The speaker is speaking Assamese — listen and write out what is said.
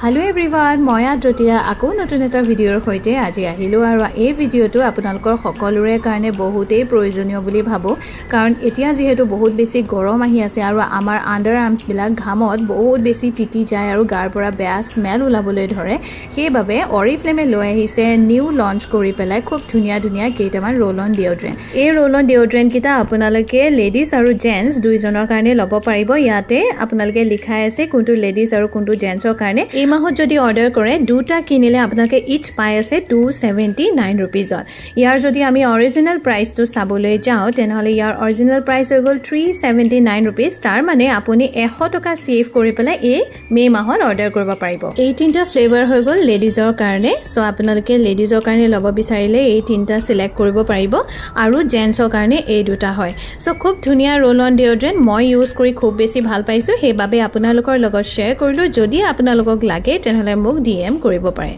Hello everyone, মই আদ্ৰতিয়া আকৌ নতুন এটা ভিডিঅ'ৰ সৈতে আজি আহিলো আৰু এই ভিডিঅ'টো আপোনালোকৰ সকলোৰে কাৰণে বহুতেই প্ৰয়োজনীয় বুলি ভাবো কাৰণ এতিয়া যেহেতু বহুত বেছি গৰম আহি আছে আৰু আমাৰ আন্ডাৰ আৰ্মছ বিলাক ঘামত বহুত বেছি তিতি যায় আৰু গাৰ পৰা বেয়া স্মেল ওলাবলৈ ধৰে সেইবাবে অৰিফ্লেমে লৈ আহিছে নিউ লঞ্চ কৰি পেলাই খুব ধুনীয়া কেইটামান ৰোল অন ডিঅড্ৰেন্ট এই ৰোল অন ডিঅড্ৰেন্ট কিটা আপোনালোকে লেডিজ আৰু জেন্টস দুইজনৰ কাৰণে ল'ব পাৰিব ইয়াতে আপোনালোকে লিখা আছে কোনটো লেডিজ আৰু কোনটো জেন্টসৰ কাৰণে এই মাহত যদি অৰ্ডাৰ কৰে দুটা কিনিলে আপোনালোকে ইচ পাই আছে 279 रुपीजত ইয়াৰ যদি আমি অৰিজিনাল প্ৰাইসটো চাবলৈ যাও তেনেহলে ইয়াৰ অৰিজিনাল প্ৰাইস হৈ গল 379 रुपीस তাৰ মানে আপুনি 100 টকা সেভ কৰি পেলাই এই মে মাহত অৰ্ডাৰ কৰিব পাৰিব এই তিনটা ফ্লেভাৰ হৈ গল লেডিজৰ কাৰণে সো আপোনালোকে লেডিজৰ কাৰণে ল'ব বিচাৰিলে এই তিনটা সিলেক্ট কৰিব পাৰিব আৰু জেন্টসৰ কাৰণে এই দুটা হয় সো খুব ধুনীয়া ৰোল অন ডিঅড্ৰেন্ট মই ইউজ কৰি খুব বেছি ভাল পাইছো সেইবাবে আপোনালোকৰ লগত শেয়াৰ কৰিলো যদি আপোনালোকক লাগে তেনেহলে মোক ডিএম কৰিব পাৰে